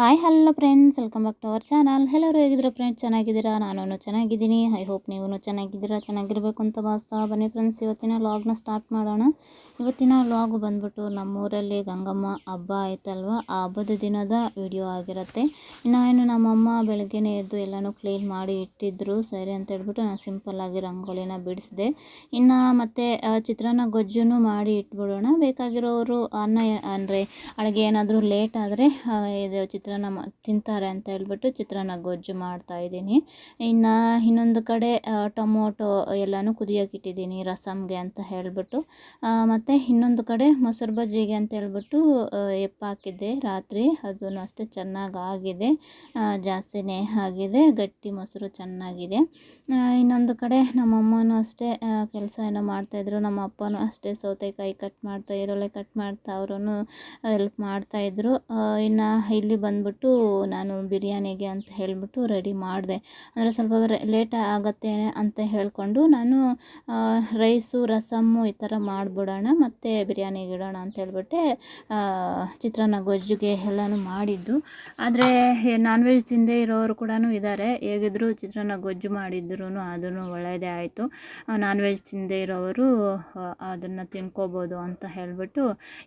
Hi hello friends, welcome back to our channel. ಎಲ್ಲರೂ ಹೇಗಿದ್ದೀರಾ friends? ಚೆನ್ನಾಗಿದ್ದೀರಾ? ನಾನು ಚೆನ್ನಾಗಿದ್ದೀನಿ. ಐ ಹೋಪ್ ನೀವು ಚೆನ್ನಾಗಿದ್ದೀರಾ, ಚೆನ್ನಾಗಿರಬೇಕು ಅಂತ ಭಾವಿಸ್ತಾ ಬನ್ನಿ ಫ್ರೆಂಡ್ಸ್. ಇವತ್ತಿನ ವ್ಲಾಗ್ನ ಸ್ಟಾರ್ಟ್ ಮಾಡೋಣ. ಇವತ್ತಿನ ವ್ಲಾಗ್ ಬಂದ್ಬಿಟ್ಟು ನಮ್ಮೂರಲ್ಲಿ ಗಂಗಮ್ಮ ಹಬ್ಬ ಆಯ್ತಲ್ವ, ಆ ಹಬ್ಬದ ದಿನದ ವಿಡಿಯೋ ಆಗಿರುತ್ತೆ. ಇನ್ನು ನಮ್ಮಮ್ಮ ಬೆಳಗ್ಗೆನೇ ಎದ್ದು ಎಲ್ಲನೂ ಕ್ಲೀನ್ ಮಾಡಿ ಇಟ್ಟಿದ್ರು. ಸರಿ ಅಂತ ಹೇಳ್ಬಿಟ್ಟು ನಾನು ಸಿಂಪಲ್ಲಾಗಿ ರಂಗೋಲಿನ ಬಿಡಿಸಿದೆ. ಇನ್ನು ಮತ್ತು ಚಿತ್ರಾನ್ನ ಗೊಜ್ಜನ್ನು ಮಾಡಿ ಇಟ್ಬಿಡೋಣ. ಬೇಕಾಗಿರೋರು ಅನ್ನ ಅಂದರೆ ಅಡುಗೆ ಏನಾದರೂ ಲೇಟ್ ಆದರೆ ಇದು ಚಿತ್ರಾನ್ನ ತಿಂತಾರೆ ಅಂತ ಹೇಳ್ಬಿಟ್ಟು ಚಿತ್ರಾನ್ನ ಗೊಜ್ಜು ಮಾಡ್ತಾಯಿದ್ದೀನಿ. ಇನ್ನೊಂದು ಕಡೆ ಟೊಮೊಟೊ ಎಲ್ಲನೂ ಕುದಿಯೋಕೆ ಇಟ್ಟಿದ್ದೀನಿ ರಸಮ್ಗೆ ಅಂತ ಹೇಳಿಬಿಟ್ಟು. ಮತ್ತು ಇನ್ನೊಂದು ಕಡೆ ಮೊಸರು ಬಜ್ಜಿಗೆ ಅಂತ ಹೇಳ್ಬಿಟ್ಟು ಹಾಕಿದ್ದೆ ರಾತ್ರಿ. ಅದೂ ಅಷ್ಟೇ ಚೆನ್ನಾಗಿ ಆಗಿದೆ, ಜಾಸ್ತಿನೇ ಆಗಿದೆ, ಗಟ್ಟಿ ಮೊಸರು ಚೆನ್ನಾಗಿದೆ. ಇನ್ನೊಂದು ಕಡೆ ನಮ್ಮಮ್ಮನೂ ಅಷ್ಟೇ ಕೆಲಸ ಏನೋ ಮಾಡ್ತಾಯಿದ್ರು. ನಮ್ಮ ಅಪ್ಪನೂ ಅಷ್ಟೇ ಸೌತೆಕಾಯಿ ಈರುಳ್ಳಿ ಕಟ್ ಮಾಡ್ತಾ ಅವರು ಹೆಲ್ಪ್ ಮಾಡ್ತಾಯಿದ್ರು. ಇನ್ನು ಇಲ್ಲಿ ಬಂದ್ಬಿಟ್ಟು ನಾನು ಬಿರಿಯಾನಿಗೆ ಅಂತ ಹೇಳಿಬಿಟ್ಟು ರೆಡಿ ಮಾಡಿದೆ. ಅಂದರೆ ಸ್ವಲ್ಪ ಲೇಟ್ ಆಗುತ್ತೆ ಅಂತ ಹೇಳಿಕೊಂಡು ನಾನು ರೈಸು ರಸಮ್ಮು ಈ ಥರ ಮಾಡಿಬಿಡೋಣ, ಮತ್ತು ಬಿರಿಯಾನಿಗೆ ಇಡೋಣ ಅಂತ ಹೇಳ್ಬಿಟ್ಟೆ ಚಿತ್ರಾನ್ನ ಗೊಜ್ಜಿಗೆ ಎಲ್ಲನೂ ಮಾಡಿದ್ದು. ಆದರೆ ನಾನ್ ವೆಜ್ ತಿಂದೇ ಇರೋರು ಕೂಡ ಇದ್ದಾರೆ. ಹೇಗಿದ್ರು ಚಿತ್ರಾನ್ನ ಗೊಜ್ಜು ಮಾಡಿದ್ರು ಅದನ್ನು ಒಳ್ಳೆಯದೇ ಆಯಿತು. ನಾನ್ ವೆಜ್ ತಿಂದೇ ಇರೋರು ಅದನ್ನು ತಿನ್ಕೋಬೋದು ಅಂತ ಹೇಳಿಬಿಟ್ಟು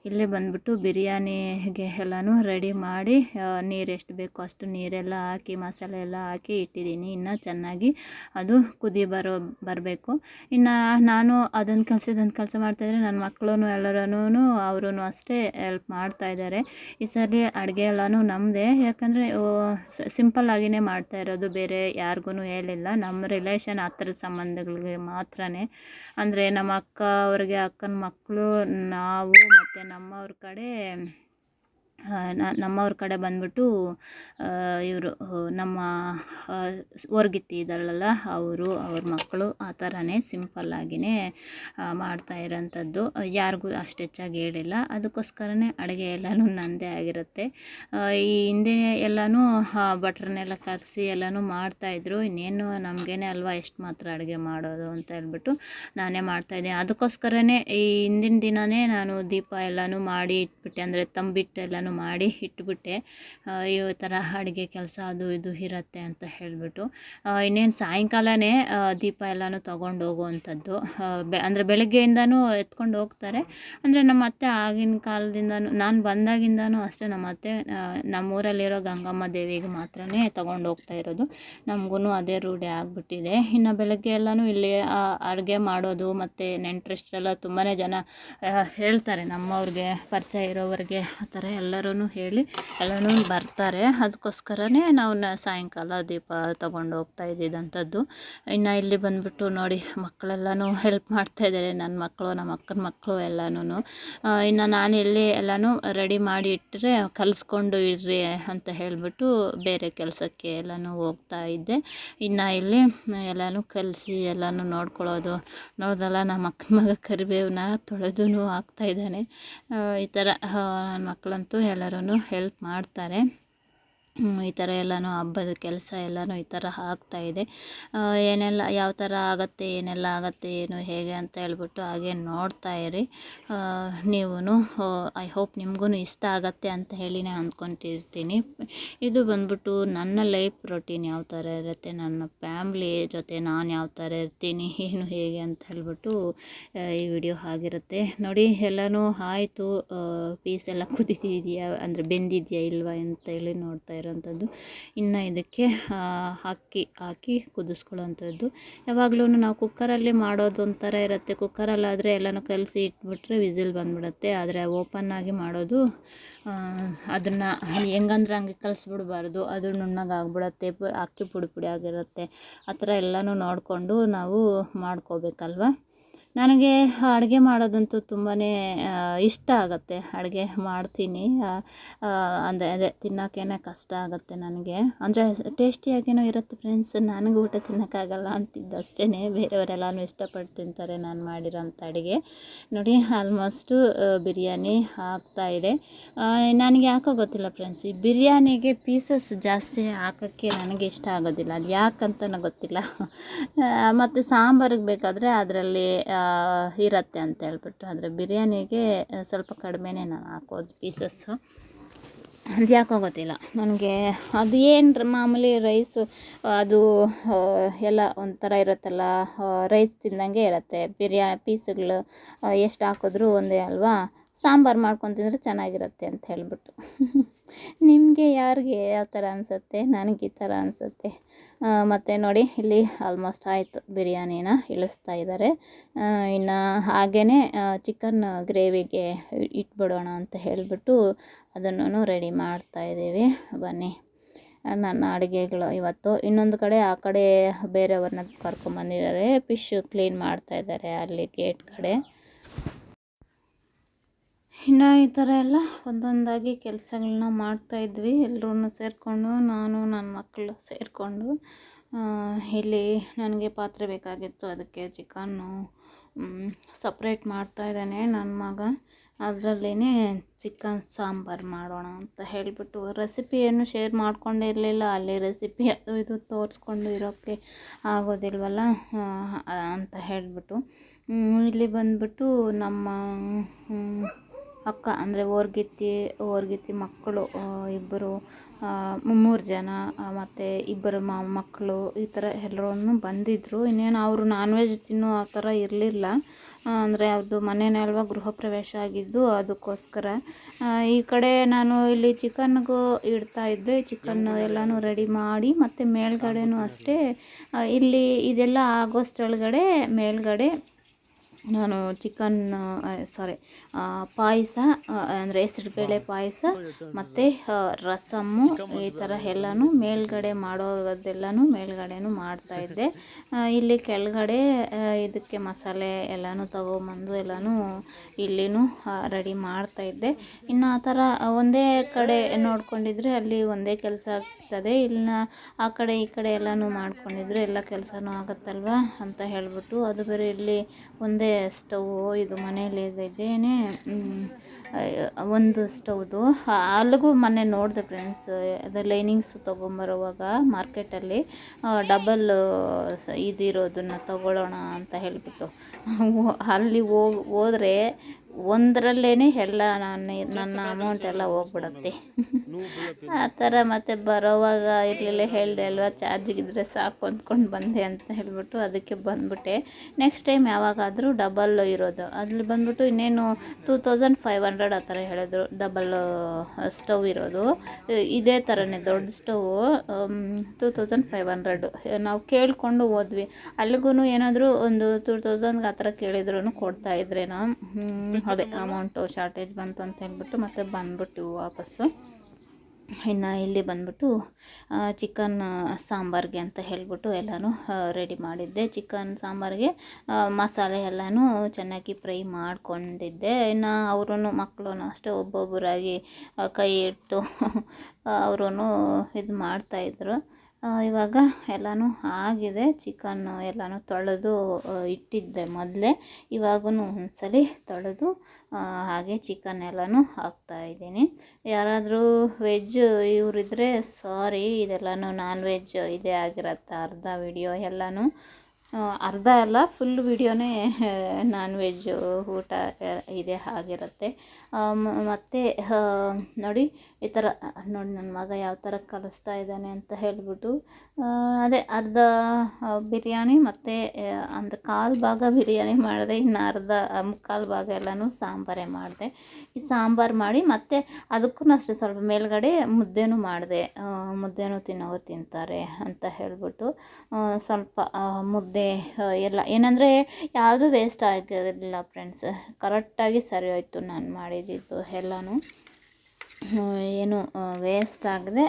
ಇಲ್ಲೇ ಬಂದ್ಬಿಟ್ಟು ಬಿರಿಯಾನಿಗೆ ಎಲ್ಲನೂ ರೆಡಿ ಮಾಡಿ ನೀರು ಎಷ್ಟು ಬೇಕೋ ಅಷ್ಟು ನೀರೆಲ್ಲ ಹಾಕಿ ಮಸಾಲೆ ಎಲ್ಲ ಹಾಕಿ ಇಟ್ಟಿದ್ದೀನಿ. ಇನ್ನು ಚೆನ್ನಾಗಿ ಅದು ಕುದಿ ಬರಬೇಕು. ಇನ್ನು ನಾನು ಅದೊಂದು ಕೆಲಸ ಮಾಡ್ತಾಯಿದ್ರೆ ನನ್ನ ಮಕ್ಕಳು ಎಲ್ಲರೂ ಅವರೂ ಅಷ್ಟೇ ಹೆಲ್ಪ್ ಮಾಡ್ತಾಯಿದ್ದಾರೆ. ಈ ಸರಿ ಅಡುಗೆ ಎಲ್ಲನೂ ನಮ್ಮದೇ, ಯಾಕಂದರೆ ಸಿಂಪಲ್ಲಾಗಿಯೇ ಮಾಡ್ತಾ ಇರೋದು, ಬೇರೆ ಯಾರಿಗೂ ಹೇಳಿಲ್ಲ. ನಮ್ಮ ರಿಲೇಷನ್ ಹತ್ತಿರದ ಸಂಬಂಧಗಳಿಗೆ ಮಾತ್ರನೇ, ಅಂದರೆ ನಮ್ಮ ಅಕ್ಕ ಅವ್ರಿಗೆ ಅಕ್ಕನ ಮಕ್ಕಳು, ನಾವು ಮತ್ತು ನಮ್ಮವ್ರ ಕಡೆ ಬಂದ್ಬಿಟ್ಟು ಇವರು ನಮ್ಮ ಹೊರ್ಗಿತ್ತಿ ಇದ್ದಾಳಲ್ಲ ಅವ್ರ ಮಕ್ಕಳು, ಆ ಥರನೇ ಸಿಂಪಲ್ಲಾಗಿಯೇ ಮಾಡ್ತಾ ಇರೋಂಥದ್ದು. ಯಾರಿಗೂ ಅಷ್ಟು ಹೆಚ್ಚಾಗಿ ಹೇಳಿಲ್ಲ. ಅದಕ್ಕೋಸ್ಕರನೇ ಅಡುಗೆ ಎಲ್ಲನೂ ನನ್ನದೇ ಆಗಿರುತ್ತೆ. ಈ ಹಿಂದೆ ಎಲ್ಲನೂ ಭಟ್ರನ್ನೆಲ್ಲ ಕರೆಸಿ ಎಲ್ಲನೂ ಮಾಡ್ತಾಯಿದ್ರು. ಇನ್ನೇನು ನಮಗೇನೆ ಅಲ್ವಾ ಎಷ್ಟು ಮಾತ್ರ ಅಡುಗೆ ಮಾಡೋದು ಅಂತ ಹೇಳ್ಬಿಟ್ಟು ನಾನೇ ಮಾಡ್ತಾಯಿದ್ದೆ. ಅದಕ್ಕೋಸ್ಕರನೇ ಈ ಹಿಂದಿನ ದಿನವೇ ನಾನು ದೀಪ ಎಲ್ಲನೂ ಮಾಡಿ ಇಟ್ಬಿಟ್ಟೆ, ಅಂದರೆ ತಂಬಿಟ್ಟು ಎಲ್ಲನೂ ಮಾಡಿ ಇಟ್ಬಿಟ್ಟೆ. ಈ ಥರ ಅಡುಗೆ ಕೆಲಸ ಅದು ಇದು ಇರುತ್ತೆ ಅಂತ ಹೇಳಿಬಿಟ್ಟು. ಇನ್ನೇನು ಸಾಯಂಕಾಲನೇ ದೀಪ ಎಲ್ಲನೂ ತೊಗೊಂಡು ಹೋಗುವಂಥದ್ದು. ಅಂದರೆ ಬೆಳಗ್ಗೆಯಿಂದನೂ ಎತ್ಕೊಂಡು ಹೋಗ್ತಾರೆ. ಅಂದರೆ ನಮ್ಮ ಅತ್ತೆ ಆಗಿನ ಕಾಲದಿಂದನೂ, ನಾನು ಬಂದಾಗಿಂದನೂ ಅಷ್ಟೇ ನಮ್ಮ ಅತ್ತೆ ನಮ್ಮೂರಲ್ಲಿರೋ ಗಂಗಮ್ಮ ದೇವಿಗೆ ಮಾತ್ರನೇ ತೊಗೊಂಡು ಹೋಗ್ತಾ ಇರೋದು. ನಮಗೂ ಅದೇ ರೂಢಿ ಆಗಿಬಿಟ್ಟಿದೆ. ಇನ್ನು ಬೆಳಗ್ಗೆ ಎಲ್ಲನೂ ಇಲ್ಲಿ ಅಡುಗೆ ಮಾಡೋದು, ಮತ್ತು ನೆಂಟರಿಷ್ಟರೆಲ್ಲ ತುಂಬಾ ಜನ ಹೇಳ್ತಾರೆ, ನಮ್ಮವ್ರಿಗೆ ಪರಿಚಯ ಇರೋವ್ರಿಗೆ ಆ ಥರ ಎಲ್ಲರೂ ಹೇಳಿ ಎಲ್ಲನೂ ಬರ್ತಾರೆ. ಅದಕ್ಕೋಸ್ಕರನೇ ನಾವು ಸಾಯಂಕಾಲ ದೀಪ ತೊಗೊಂಡು ಹೋಗ್ತಾ ಇದ್ದಿದ್ದಂಥದ್ದು. ಇನ್ನು ಇಲ್ಲಿ ಬಂದ್ಬಿಟ್ಟು ನೋಡಿ, ಮಕ್ಕಳೆಲ್ಲನೂ ಹೆಲ್ಪ್ ಮಾಡ್ತಾಯಿದ್ದಾರೆ, ನನ್ನ ಮಕ್ಕಳು, ನಮ್ಮ ಅಕ್ಕನ ಮಕ್ಕಳು ಎಲ್ಲನೂ. ಇನ್ನು ನಾನು ಇಲ್ಲಿ ಎಲ್ಲನೂ ರೆಡಿ ಮಾಡಿ ಇಟ್ಟರೆ ಕಲಿಸ್ಕೊಂಡು ಇರ್ರಿ ಅಂತ ಹೇಳಿಬಿಟ್ಟು ಬೇರೆ ಕೆಲಸಕ್ಕೆ ಎಲ್ಲನೂ ಹೋಗ್ತಾ ಇದ್ದೆ. ಇನ್ನು ಇಲ್ಲಿ ಎಲ್ಲನೂ ಕಲಿಸಿ ಎಲ್ಲನೂ ನೋಡ್ದಲ್ಲ ನಮ್ಮ ಅಕ್ಕನ ಮಗ ಕರಿಬೇವನ್ನ ತೊಳೆದೂ ಹಾಕ್ತಾಯಿದ್ದಾನೆ. ಈ ಥರ ನನ್ನ ಮಕ್ಕಳಂತೂ ಎಲ್ಲರೂ ಹೆಲ್ಪ್ ಮಾಡ್ತಾರೆ. ಈ ಥರ ಎಲ್ಲನೂ ಹಬ್ಬದ ಕೆಲಸ ಎಲ್ಲನೂ ಈ ಥರ ಆಗ್ತಾಯಿದೆ. ಏನೆಲ್ಲ ಯಾವ ಥರ ಆಗುತ್ತೆ, ಏನೆಲ್ಲ ಆಗುತ್ತೆ, ಏನು ಹೇಗೆ ಅಂತ ಹೇಳ್ಬಿಟ್ಟು ಹಾಗೆ ನೋಡ್ತಾ ಇರಿ. ನೀವು ಐ ಹೋಪ್ ನಿಮಗೂ ಇಷ್ಟ ಆಗತ್ತೆ ಅಂತ ಹೇಳಿನೇ ಅಂದ್ಕೊತಿರ್ತೀನಿ. ಇದು ಬಂದ್ಬಿಟ್ಟು ನನ್ನ ಲೈಫ್ ರೊಟೀನ್ ಯಾವ ಥರ ಇರುತ್ತೆ, ನನ್ನ ಫ್ಯಾಮ್ಲಿ ಜೊತೆ ನಾನು ಯಾವ ಥರ ಇರ್ತೀನಿ, ಏನು ಹೇಗೆ ಅಂತ ಹೇಳ್ಬಿಟ್ಟು ಈ ವಿಡಿಯೋ ಆಗಿರುತ್ತೆ ನೋಡಿ. ಎಲ್ಲನೂ ಆಯಿತು, ಪೀಸ್ ಎಲ್ಲ ಕುದಿದೆಯಾ ಅಂದರೆ ಬೆಂದಿದೆಯಾ ಇಲ್ವಾ ಅಂತೇಳಿ ನೋಡ್ತಾ ಇರೋಂಥದ್ದು. ಇನ್ನು ಇದಕ್ಕೆ ಅಕ್ಕಿ ಹಾಕಿ ಕುದಿಸ್ಕೊಳ್ಳೋವಂಥದ್ದು. ಯಾವಾಗಲೂ ನಾವು ಕುಕ್ಕರಲ್ಲಿ ಮಾಡೋದು ಒಂಥರ ಇರುತ್ತೆ. ಕುಕ್ಕರಲ್ಲಾದರೆ ಎಲ್ಲನೂ ಕಲಸಿ ಇಟ್ಬಿಟ್ರೆ ವಿಸಿಲ್ ಬಂದುಬಿಡುತ್ತೆ. ಆದರೆ ಓಪನ್ನಾಗಿ ಮಾಡೋದು, ಅದನ್ನು ಹೆಂಗಂದ್ರೆ ಹಂಗೆ ಕಲಿಸ್ಬಿಡ್ಬಾರ್ದು, ಅದು ನುಣ್ಣಗೆ ಆಗ್ಬಿಡುತ್ತೆ, ಅಕ್ಕಿ ಪುಡಿ ಆಗಿರುತ್ತೆ. ಆ ಥರ ಎಲ್ಲನೂ ನೋಡಿಕೊಂಡು ನಾವು ಮಾಡ್ಕೋಬೇಕಲ್ವ. ನನಗೆ ಅಡುಗೆ ಮಾಡೋದಂತೂ ತುಂಬಾ ಇಷ್ಟ ಆಗುತ್ತೆ. ಅಡುಗೆ ಮಾಡ್ತೀನಿ, ಅದೇ ತಿನ್ನೋಕ್ಕೇ ಕಷ್ಟ ಆಗುತ್ತೆ ನನಗೆ. ಅಂದರೆ ಟೇಸ್ಟಿಯಾಗೇನೋ ಇರುತ್ತೆ ಫ್ರೆಂಡ್ಸ್, ನನಗೆ ಊಟ ತಿನ್ನೋಕ್ಕಾಗಲ್ಲ ಅಂತಿದ್ದು ಅಷ್ಟೇ. ಬೇರೆಯವರೆಲ್ಲನೂ ಇಷ್ಟಪಟ್ಟು ತಿಂತಾರೆ ನಾನು ಮಾಡಿರೋಂಥ ಅಡುಗೆ. ನೋಡಿ, ಆಲ್ಮೋಸ್ಟು ಬಿರಿಯಾನಿ ಆಗ್ತಾಯಿದೆ. ನನಗೆ ಯಾಕೋ ಗೊತ್ತಿಲ್ಲ ಫ್ರೆಂಡ್ಸ್, ಈ ಬಿರಿಯಾನಿಗೆ ಪೀಸಸ್ ಜಾಸ್ತಿ ಹಾಕೋಕ್ಕೆ ನನಗೆ ಇಷ್ಟ ಆಗೋದಿಲ್ಲ. ಅದು ಯಾಕಂತನೂ ಗೊತ್ತಿಲ್ಲ. ಮತ್ತು ಸಾಂಬಾರಿಗೆ ಬೇಕಾದರೆ ಅದರಲ್ಲಿ ಇರುತ್ತೆ ಅಂತ ಹೇಳ್ಬಿಟ್ಟು, ಆದರೆ ಬಿರಿಯಾನಿಗೆ ಸ್ವಲ್ಪ ಕಡಿಮೆನೇ ನಾನು ಹಾಕೋದು ಪೀಸಸ್ಸು. ಅದು ಯಾಕೋ ಗೊತ್ತಿಲ್ಲ ನನಗೆ. ಅದು ಏನು ಮಾಮೂಲಿ ರೈಸು ಅದು ಎಲ್ಲ ಒಂಥರ ಇರುತ್ತಲ್ಲ, ರೈಸ್ ತಿಂದಂಗೆ ಇರುತ್ತೆ. ಪೀಸುಗಳು ಎಷ್ಟು ಹಾಕಿದ್ರೂ ಒಂದೇ ಅಲ್ವಾ. ಸಾಂಬಾರು ಮಾಡ್ಕೊಂಡು ತಿಂದರೆ ಚೆನ್ನಾಗಿರುತ್ತೆ ಅಂತ ಹೇಳ್ಬಿಟ್ಟು ನಿಮಗೆ ಯಾರಿಗೆ ಯಾವ ಥರ ಅನಿಸುತ್ತೆ? ನನಗೆ ಈ ಥರ ಅನಿಸುತ್ತೆ. ಮತ್ತು ನೋಡಿ ಇಲ್ಲಿ ಆಲ್ಮೋಸ್ಟ್ ಆಯಿತು, ಬಿರಿಯಾನಿನ ಇಳಿಸ್ತಾ ಇದ್ದಾರೆ. ಇನ್ನು ಹಾಗೇ ಚಿಕನ್ ಗ್ರೇವಿಗೆ ಇಟ್ಬಿಡೋಣ ಅಂತ ಹೇಳಿಬಿಟ್ಟು ಅದನ್ನು ರೆಡಿ ಮಾಡ್ತಾಯಿದ್ದೀವಿ. ಬನ್ನಿ, ನನ್ನ ಅಡುಗೆಗಳು ಇವತ್ತು. ಇನ್ನೊಂದು ಕಡೆ ಆ ಕಡೆ ಬೇರೆಯವ್ರನ್ನ ಕರ್ಕೊಂಬಂದಿದ್ದಾರೆ, ಫಿಶ್ ಕ್ಲೀನ್ ಮಾಡ್ತಾಯಿದ್ದಾರೆ ಅಲ್ಲಿ ಗೇಟ್ ಕಡೆ. ಇನ್ನು ಈ ಥರ ಎಲ್ಲ ಒಂದೊಂದಾಗಿ ಕೆಲಸಗಳನ್ನ ಮಾಡ್ತಾಯಿದ್ವಿ ಎಲ್ಲರೂ ಸೇರಿಕೊಂಡು, ನಾನು ನನ್ನ ಮಕ್ಕಳು ಸೇರಿಕೊಂಡು. ಇಲ್ಲಿ ನನಗೆ ಪಾತ್ರೆ ಬೇಕಾಗಿತ್ತು, ಅದಕ್ಕೆ ಚಿಕನ್ನು ಸಪ್ರೇಟ್ ಮಾಡ್ತಾಯಿದ್ದಾನೆ ನನ್ನ ಮಗ. ಅದರಲ್ಲೇ ಚಿಕನ್ ಸಾಂಬಾರು ಮಾಡೋಣ ಅಂತ ಹೇಳಿಬಿಟ್ಟು ರೆಸಿಪಿಯನ್ನು ಶೇರ್ ಮಾಡ್ಕೊಂಡಿರಲಿಲ್ಲ. ಅಲ್ಲಿ ರೆಸಿಪಿ ಅದು ಇದು ತೋರಿಸ್ಕೊಂಡು ಇರೋಕ್ಕೆ ಆಗೋದಿಲ್ವಲ್ಲ ಅಂತ ಹೇಳಿಬಿಟ್ಟು ಇಲ್ಲಿ ಬಂದ್ಬಿಟ್ಟು ನಮ್ಮ ಅಕ್ಕ ಅಂದರೆ ಓರ್ಗಿತ್ತಿ ಮಕ್ಕಳು ಇಬ್ಬರು, 3 ಜನ, ಮತ್ತು ಇಬ್ಬರು ಮಕ್ಕಳು, ಈ ಥರ ಎಲ್ಲರೂ ಬಂದಿದ್ದರು. ಇನ್ನೇನು ಅವರು ನಾನ್ ವೆಜ್ ತಿನ್ನೋ ಆ ಥರ ಇರಲಿಲ್ಲ. ಅಂದರೆ ಅದು ಮನೆಯೇ ಅಲ್ವಾ, ಗೃಹ ಪ್ರವೇಶ ಆಗಿದ್ದು, ಅದಕ್ಕೋಸ್ಕರ ಈ ಕಡೆ ನಾನು ಇಲ್ಲಿ ಚಿಕನ್ಗೂ ಇಡ್ತಾಯಿದ್ದೆ. ಚಿಕನ್ನು ಎಲ್ಲನೂ ರೆಡಿ ಮಾಡಿ, ಮತ್ತು ಮೇಲ್ಗಡೆನೂ ಅಷ್ಟೇ ಇಲ್ಲಿ ಇದೆಲ್ಲ ಆಗೋಷ್ಟೊಳಗಡೆ ಮೇಲ್ಗಡೆ ನಾನು ಪಾಯಸ ಅಂದರೆ ಹೆಸರುಬೇಳೆ ಪಾಯಸ ಮತ್ತು ರಸಮ್ಮು ಈ ಥರ ಎಲ್ಲನೂ ಮೇಲ್ಗಡೆ ಮಾಡೋದೆಲ್ಲನೂ ಮೇಲ್ಗಡೆನೂ ಮಾಡ್ತಾಯಿದ್ದೆ. ಇಲ್ಲಿ ಕೆಳಗಡೆ ಇದಕ್ಕೆ ಮಸಾಲೆ ಎಲ್ಲನೂ ತೊಗೊಂಬಂದು ಎಲ್ಲನೂ ಇಲ್ಲಿನೂ ರೆಡಿ ಮಾಡ್ತಾಯಿದ್ದೆ. ಇನ್ನು ಆ ಥರ ಒಂದೇ ಕಡೆ ನೋಡ್ಕೊಂಡಿದ್ರೆ ಅಲ್ಲಿ ಒಂದೇ ಕೆಲಸ ಆಗ್ತದೆ, ಇಲ್ಲ ಆ ಕಡೆ ಈ ಕಡೆ ಎಲ್ಲನೂ ಮಾಡ್ಕೊಂಡಿದ್ರೆ ಎಲ್ಲ ಕೆಲಸನೂ ಆಗುತ್ತಲ್ವ ಅಂತ ಹೇಳ್ಬಿಟ್ಟು. ಅದು ಬೇರೆ ಇಲ್ಲಿ ಒಂದೇ ಸ್ಟವ್, ಇದು ಮನೇಲಿ ಇದೇನೆ ಒಂದು ಸ್ಟವ್ದು. ಅಲ್ಲಿಗೂ ಮೊನ್ನೆ ನೋಡಿದೆ ಫ್ರೆಂಡ್ಸ್, ಅದು ಲೈನಿಂಗ್ಸ್ ತೊಗೊಂಬರುವಾಗ ಮಾರ್ಕೆಟಲ್ಲಿ ಡಬಲ್ ಇದಿರೋದನ್ನು ತೊಗೊಳ್ಳೋಣ ಅಂತ ಹೇಳಿಬಿಟ್ಟು ಅಲ್ಲಿ ಹೋದರೆ ಒಂದರಲ್ಲೇ ಎಲ್ಲ ನನ್ನ ಅಮೌಂಟ್ ಎಲ್ಲ ಹೋಗ್ಬಿಡುತ್ತೆ ಆ ಥರ. ಮತ್ತು ಬರೋವಾಗ ಇರಲಿಲ್ಲ, ಹೇಳಿದೆ ಅಲ್ವಾ, ಚಾರ್ಜಿಗಿದ್ರೆ ಸಾಕು ಅಂದ್ಕೊಂಡು ಬಂದೆ ಅಂತ ಹೇಳಿಬಿಟ್ಟು ಅದಕ್ಕೆ ಬಂದುಬಿಟ್ಟೆ. ನೆಕ್ಸ್ಟ್ ಟೈಮ್ ಯಾವಾಗಾದರೂ ಡಬಲ್ ಇರೋದು ಅಲ್ಲಿ ಬಂದುಬಿಟ್ಟು ಇನ್ನೇನು 2500 ಆ ಥರ ಹೇಳಿದ್ರು. ಡಬಲ್ ಸ್ಟವ್ ಇರೋದು ಇದೇ ಥರನೇ ದೊಡ್ಡ ಸ್ಟವ್ 2500 ನಾವು ಕೇಳಿಕೊಂಡು ಹೋದ್ವಿ. ಅಲ್ಲಿಗೂ ಏನಾದರೂ ಒಂದು 2000 ಆ ಥರ ಕೇಳಿದ್ರು ಕೊಡ್ತಾಯಿದ್ರೇನೋ. ಅದೇ ಅಮೌಂಟು ಶಾರ್ಟೇಜ್ ಬಂತು ಅಂತ ಹೇಳ್ಬಿಟ್ಟು ಮತ್ತೆ ಬಂದ್ಬಿಟ್ಟು ವಾಪಸ್ಸು. ಇನ್ನು ಇಲ್ಲಿ ಬಂದ್ಬಿಟ್ಟು ಚಿಕನ್ ಸಾಂಬಾರಿಗೆ ಅಂತ ಹೇಳಿಬಿಟ್ಟು ಎಲ್ಲನೂ ರೆಡಿ ಮಾಡಿದ್ದೆ. ಚಿಕನ್ ಸಾಂಬಾರಿಗೆ ಮಸಾಲೆ ಎಲ್ಲನೂ ಚೆನ್ನಾಗಿ ಫ್ರೈ ಮಾಡ್ಕೊಂಡಿದ್ದೆ. ಇನ್ನು ಅವರು ಮಕ್ಕಳು ಅಷ್ಟೇ ಒಬ್ಬೊಬ್ಬರಾಗಿ ಕೈ ಇಟ್ಟು ಅವರು ಇದು ಮಾಡ್ತಾಯಿದ್ರು. ಇವಾಗ ಎಲ್ಲನೂ ಆಗಿದೆ. ಚಿಕನ್ನು ಎಲ್ಲನೂ ತೊಳೆದು ಇಟ್ಟಿದ್ದೆ ಮೊದಲೇ, ಇವಾಗೂ ಒಂದ್ಸಲಿ ತೊಳೆದು ಹಾಗೆ ಚಿಕನ್ ಎಲ್ಲನೂ ಹಾಕ್ತಾಯಿದ್ದೀನಿ. ಯಾರಾದರೂ ವೆಜ್ ಇವರಿದ್ದರೆ ಸಾರಿ, ಇದೆಲ್ಲನೂ ನಾನ್ ವೆಜ್ ಇದೇ ಆಗಿರತ್ತೆ. ಅರ್ಧ ವಿಡಿಯೋ ಎಲ್ಲನೂ, ಅರ್ಧ ಅಲ್ಲ ಫುಲ್ ವಿಡಿಯೋನೇ ನಾನ್ ವೆಜ್ ಊಟ ಇದೇ ಆಗಿರುತ್ತೆ. ಮತ್ತು ನೋಡಿ ಈ ಥರ ನೋಡಿ ನನ್ನ ಮಗ ಯಾವ ಥರ ಕಲಿಸ್ತಾ ಇದ್ದಾನೆ ಅಂತ ಹೇಳಿಬಿಟ್ಟು ಅದೇ ಅರ್ಧ ಬಿರಿಯಾನಿ ಮತ್ತು ಅಂದರೆ 1/4 ಭಾಗ ಬಿರಿಯಾನಿ ಮಾಡಿದೆ, ಇನ್ನು ಅರ್ಧ 3/4 ಭಾಗ ಎಲ್ಲನೂ ಸಾಂಬಾರೇ ಮಾಡಿದೆ. ಈ ಸಾಂಬಾರು ಮಾಡಿ ಮತ್ತು ಅದಕ್ಕೂ ಅಷ್ಟೇ ಸ್ವಲ್ಪ ಮೇಲ್ಗಡೆ ಮುದ್ದೆನೂ ಮಾಡಿದೆ. ಮುದ್ದೆನೂ ತಿನ್ನೋರು ತಿಂತಾರೆ ಅಂತ ಹೇಳಿಬಿಟ್ಟು ಸ್ವಲ್ಪ ಮುದ್ದೆ ಎಲ್ಲ ಏನಂದರೆ ಯಾವುದೂ ವೇಸ್ಟ್ ಆಗಿರಲಿಲ್ಲ ಫ್ರೆಂಡ್ಸ್. ಕರೆಕ್ಟಾಗಿ ಸರಿ ಹೋಯ್ತು ನಾನು ಮಾಡಿದ್ದು ಎಲ್ಲನೂ, ಏನು ವೇಸ್ಟ್ ಆಗದೆ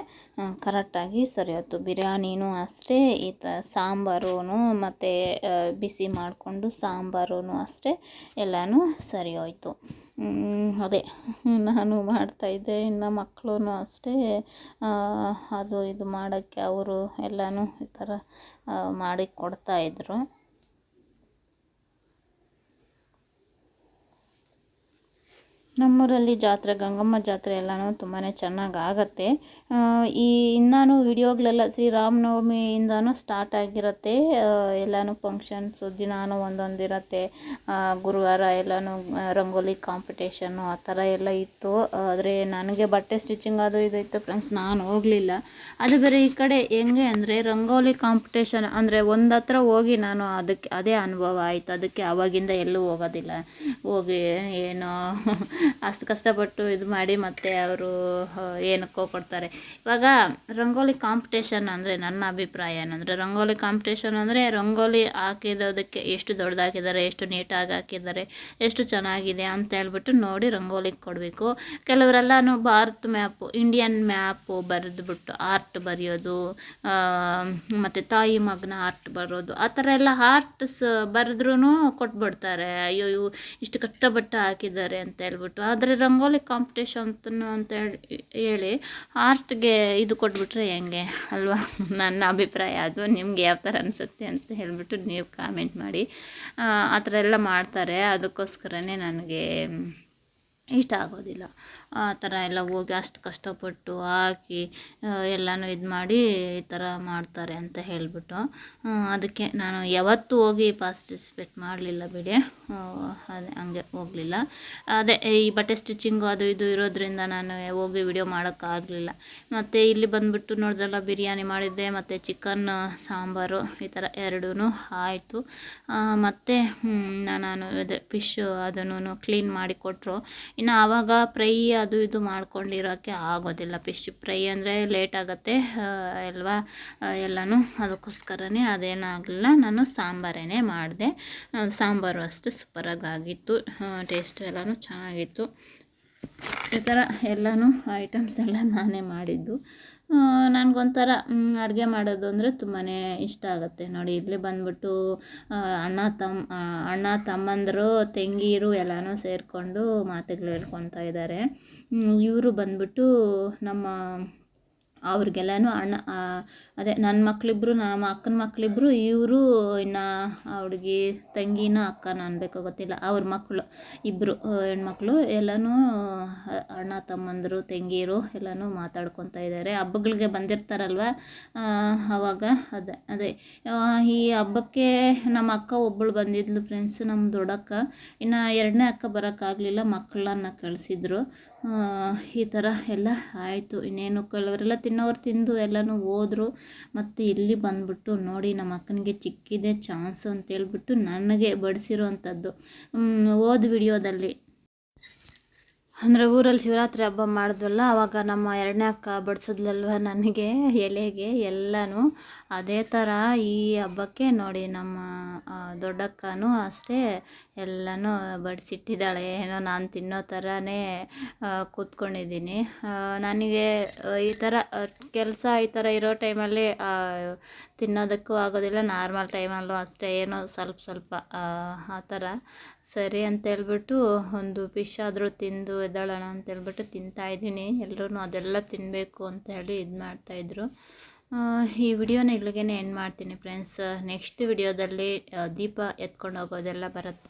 ಕರೆಕ್ಟಾಗಿ ಸರಿ ಹೋಯ್ತು. ಬಿರಿಯಾನಿನೂ ಅಷ್ಟೇ, ಈ ಸಾಂಬಾರೂ ಮತ್ತು ಬಿಸಿ ಮಾಡಿಕೊಂಡು ಸಾಂಬಾರೂ ಅಷ್ಟೇ ಎಲ್ಲನೂ ಸರಿ ಹೋಯ್ತು. ಅದೇ ನಾನು ಮಾಡ್ತಾಯಿದ್ದೆ. ಇನ್ನು ಮಕ್ಕಳು ಅಷ್ಟೇ ಅದು ಇದು ಮಾಡೋಕ್ಕೆ ಅವರು ಎಲ್ಲನೂ ಈ ಥರ ಮಾಡಿ ಕೊಡ್ತಾಯಿದ್ರು. ನಮ್ಮೂರಲ್ಲಿ ಜಾತ್ರೆ, ಗಂಗಮ್ಮ ಜಾತ್ರೆ ಎಲ್ಲನೂ ತುಂಬಾ ಚೆನ್ನಾಗಿ ಆಗುತ್ತೆ. ಈ ಇನ್ನೂ ವಿಡಿಯೋಗಳೆಲ್ಲ ಶ್ರೀರಾಮನವಮಿಯಿಂದನೂ ಸ್ಟಾರ್ಟ್ ಆಗಿರುತ್ತೆ. ಎಲ್ಲನೂ ಫಂಕ್ಷನ್ಸು ದಿನಾನು ಒಂದೊಂದು ಇರುತ್ತೆ. ಗುರುವಾರ ಎಲ್ಲನೂ ರಂಗೋಲಿ ಕಾಂಪಿಟೇಷನ್ನು ಆ ಥರ ಎಲ್ಲ ಇತ್ತು. ಆದರೆ ನನಗೆ ಬಟ್ಟೆ ಸ್ಟಿಚಿಂಗ್ ಅದು ಇದು ಇತ್ತು ಫ್ರೆಂಡ್ಸ್, ನಾನು ಹೋಗಲಿಲ್ಲ. ಅದು ಬೇರೆ ಈ ಕಡೆ ಹೆಂಗೆ ಅಂದರೆ ರಂಗೋಲಿ ಕಾಂಪಿಟೇಷನ್ ಅಂದರೆ ಒಂದು ಹತ್ರ ಹೋಗಿ ನಾನು ಅದೇ ಅನುಭವ ಆಯಿತು. ಅದಕ್ಕೆ ಆವಾಗಿಂದ ಎಲ್ಲೂ ಹೋಗೋದಿಲ್ಲ. ಹೋಗಿ ಏನೋ ಅಷ್ಟು ಕಷ್ಟಪಟ್ಟು ಇದು ಮಾಡಿ ಮತ್ತೆ ಅವರು ಏನಕ್ಕೋ ಕೊಡ್ತಾರೆ. ಇವಾಗ ರಂಗೋಲಿ ಕಾಂಪಿಟೇಷನ್ ಅಂದರೆ ನನ್ನ ಅಭಿಪ್ರಾಯ ಏನಂದರೆ, ರಂಗೋಲಿ ಕಾಂಪಿಟೇಷನ್ ಅಂದರೆ ರಂಗೋಲಿ ಹಾಕಿರೋದಕ್ಕೆ ಎಷ್ಟು ದೊಡ್ಡದಾಕಿದ್ದಾರೆ, ಎಷ್ಟು ನೀಟಾಗಿ ಹಾಕಿದ್ದಾರೆ, ಎಷ್ಟು ಚೆನ್ನಾಗಿದೆ ಅಂತ ಹೇಳ್ಬಿಟ್ಟು ನೋಡಿ ರಂಗೋಲಿ ಕೊಡಬೇಕು. ಕೆಲವರೆಲ್ಲನೂ ಭಾರತ್ ಮ್ಯಾಪು, ಇಂಡಿಯನ್ ಮ್ಯಾಪು ಬರೆದುಬಿಟ್ಟು ಆರ್ಟ್ ಬರೆಯೋದು, ಮತ್ತು ತಾಯಿ ಮಗನ ಆರ್ಟ್ ಬರೋದು, ಆ ಥರ ಎಲ್ಲ ಆರ್ಟ್ಸ್ ಬರೆದ್ರೂ ಕೊಟ್ಬಿಡ್ತಾರೆ. ಅಯ್ಯೋ ಇವು ಇಷ್ಟು ಕಷ್ಟಪಟ್ಟು ಹಾಕಿದ್ದಾರೆ ಅಂತ ಹೇಳ್ಬಿಟ್ಟು. ಆದರೆ ರಂಗೋಲಿ ಕಾಂಪಿಟೇಷನ್ ಅಂತ ಹೇಳಿ ಆರ್ಟ್ಗೆ ಇದು ಕೊಟ್ಬಿಟ್ರೆ ಹೆಂಗೆ ಅಲ್ವಾ? ನನ್ನ ಅಭಿಪ್ರಾಯ ಅದು. ನಿಮ್ಗೆ ಯಾವ ಥರ ಅನಿಸುತ್ತೆ ಅಂತ ಹೇಳಿಬಿಟ್ಟು ನೀವು ಕಾಮೆಂಟ್ ಮಾಡಿ. ಆ ಥರ ಎಲ್ಲ ಮಾಡ್ತಾರೆ. ಅದಕ್ಕೋಸ್ಕರನೇ ನನಗೆ ಇಷ್ಟ ಆಗೋದಿಲ್ಲ. ಆ ಥರ ಎಲ್ಲ ಹೋಗಿ ಅಷ್ಟು ಕಷ್ಟಪಟ್ಟು ಹಾಕಿ ಎಲ್ಲನೂ ಇದು ಮಾಡಿ ಈ ಥರ ಮಾಡ್ತಾರೆ ಅಂತ ಹೇಳಿಬಿಟ್ಟು ಅದಕ್ಕೆ ನಾನು ಯಾವತ್ತೂ ಹೋಗಿ ಪಾರ್ಟಿಸಿಪೇಟ್ ಮಾಡಲಿಲ್ಲ ಬಿಡಿ. ಅದೇ ಹಂಗೆ ಹೋಗಲಿಲ್ಲ. ಅದೇ ಈ ಬಟ್ಟೆ ಸ್ಟಿಚಿಂಗು ಅದು ಇದು ಇರೋದ್ರಿಂದ ನಾನು ಹೋಗಿ ವಿಡಿಯೋ ಮಾಡೋಕ್ಕಾಗಲಿಲ್ಲ. ಮತ್ತು ಇಲ್ಲಿ ಬಂದುಬಿಟ್ಟು ನೋಡಿದ್ರಲ್ಲ, ಬಿರಿಯಾನಿ ಮಾಡಿದ್ದೆ ಮತ್ತು ಚಿಕನ್ ಸಾಂಬಾರು ಈ ಥರ ಎರಡೂ ಆಯಿತು. ಮತ್ತು ನಾನು ಅದೇ ಫಿಶ್ಶು ಅದನ್ನು ಕ್ಲೀನ್ ಮಾಡಿ ಕೊಟ್ಟರು. ಇನ್ನು ಆವಾಗ ಫ್ರೈ ಅದು ಇದು ಮಾಡ್ಕೊಂಡಿರೋಕ್ಕೆ ಆಗೋದಿಲ್ಲ. ಫಿಶ್ ಫ್ರೈ ಅಂದರೆ ಲೇಟ್ ಆಗುತ್ತೆ ಅಲ್ವಾ ಎಲ್ಲನೂ. ಅದಕ್ಕೋಸ್ಕರನೇ ಅದೇನಾಗಲಿಲ್ಲ, ನಾನು ಸಾಂಬಾರೇ ಮಾಡಿದೆ. ಸಾಂಬಾರು ಅಷ್ಟು ಸೂಪರಾಗಿ ಆಗಿತ್ತು. ಟೇಸ್ಟ್ ಎಲ್ಲನೂ ಚೆನ್ನಾಗಿತ್ತು. ಈ ಥರ ಎಲ್ಲನೂ ಐಟಮ್ಸ್ ಎಲ್ಲ ನಾನೇ ಮಾಡಿದ್ದು. ನನಗೊಂಥರ ಅಡುಗೆ ಮಾಡೋದು ಅಂದರೆ ತುಂಬಾ ಇಷ್ಟ ಆಗುತ್ತೆ. ನೋಡಿ ಇಲ್ಲಿ ಬಂದುಬಿಟ್ಟು ಅಣ್ಣ ತಮ್ಮಂದರು ತಂಗೀರು ಎಲ್ಲನೂ ಸೇರಿಕೊಂಡು ಮಾತುಗಳು ಹೇಳ್ಕೊತಾ ಇದ್ದಾರೆ. ಇವರು ಬಂದುಬಿಟ್ಟು ನಮ್ಮ ಅವ್ರಿಗೆಲ್ಲನೂ ಅದೇ ನನ್ನ ಮಕ್ಕಳಿಬ್ರು, ನಮ್ಮ ಅಕ್ಕನ ಮಕ್ಕಳಿಬ್ರು, ಇವರು ಇನ್ನು ಹುಡುಗಿ ತಂಗಿನ ಅಕ್ಕನ ಅನ್ಬೇಕು ಗೊತ್ತಿಲ್ಲ, ಅವ್ರ ಮಕ್ಕಳು ಇಬ್ಬರು ಹೆಣ್ಮಕ್ಳು ಎಲ್ಲನೂ ಅಣ್ಣ ತಮ್ಮಂದರು ತಂಗೀರು ಎಲ್ಲನೂ ಮಾತಾಡ್ಕೊತಾ ಇದ್ದಾರೆ. ಹಬ್ಬಗಳಿಗೆ ಬಂದಿರ್ತಾರಲ್ವ ಆವಾಗ ಅದೇ ಈ ಹಬ್ಬಕ್ಕೆ ನಮ್ಮ ಅಕ್ಕ ಒಬ್ಬಳು ಬಂದಿದ್ಲು ಫ್ರೆಂಡ್ಸ್, ನಮ್ಮ ದೊಡ್ಡಕ್ಕ. ಇನ್ನು ಎರಡನೇ ಅಕ್ಕ ಬರೋಕ್ಕಾಗಲಿಲ್ಲ, ಮಕ್ಕಳನ್ನ ಕಳಿಸಿದ್ರು. ಈ ಥರ ಎಲ್ಲ ಆಯಿತು. ಇನ್ನೇನು ಕೆಲವರೆಲ್ಲ ತಿನ್ನೋರು ತಿಂದು ಎಲ್ಲನೂ ಹೋದರು. ಮತ್ತು ಇಲ್ಲಿ ಬಂದುಬಿಟ್ಟು ನೋಡಿ, ನಮ್ಮ ಅಕ್ಕನಿಗೆ ಚಿಕ್ಕಿದೆ ಚಾನ್ಸು ಅಂತೇಳ್ಬಿಟ್ಟು ನನಗೆ ಬಡಿಸಿರೋ ಅಂಥದ್ದು ಹೋದ ವಿಡಿಯೋದಲ್ಲಿ. ಅಂದರೆ ಊರಲ್ಲಿ ಶಿವರಾತ್ರಿ ಹಬ್ಬ ಮಾಡಿದ್ವಲ್ಲ, ಆವಾಗ ನಮ್ಮ ಎರಡನೇ ಅಕ್ಕ ಬಡಿಸಿದ್ಲಲ್ವ ನನಗೆ ಎಲೆಗೆ ಎಲ್ಲನೂ. ಅದೇ ಥರ ಈ ಹಬ್ಬಕ್ಕೆ ನೋಡಿ ನಮ್ಮ ದೊಡ್ಡಕ್ಕನೂ ಅಷ್ಟೇ ಎಲ್ಲನೂ ಬಡಿಸಿಟ್ಟಿದ್ದಾಳೆ. ಏನೋ ನಾನು ತಿನ್ನೋ ಥರನೇ ಕೂತ್ಕೊಂಡಿದ್ದೀನಿ. ನನಗೆ ಈ ಥರ ಕೆಲಸ ಈ ಥರ ಇರೋ ಟೈಮಲ್ಲಿ ತಿನ್ನೋದಕ್ಕೂ ಆಗೋದಿಲ್ಲ. ನಾರ್ಮಲ್ ಟೈಮಲ್ಲೂ ಅಷ್ಟೇ ಏನೋ ಸ್ವಲ್ಪ ಆ ಥರ ಸರಿ ಅಂತೇಳ್ಬಿಟ್ಟು ಒಂದು ಫಿಶ್ ಆದರೂ ತಿಂದು ಎದ್ದೇಳೋಣ ಅಂತೇಳ್ಬಿಟ್ಟು ತಿಂತಾಯಿದ್ದೀನಿ. ಎಲ್ಲರೂ ಅದೆಲ್ಲ ತಿನ್ನಬೇಕು ಅಂತ ಹೇಳಿ ಇದು ಮಾಡ್ತಾಯಿದ್ರು. ಈ ವಿಡಿಯೋನ ಇಲ್ಲಿಗೆ ಎಂಡ್ ಮಾಡ್ತೀನಿ ಫ್ರೆಂಡ್ಸ್. ನೆಕ್ಸ್ಟ್ ವಿಡಿಯೋದಲ್ಲಿ ದೀಪ ಎತ್ಕೊಂಡು ಹೋಗೋದೆಲ್ಲ ಬರುತ್ತೆ.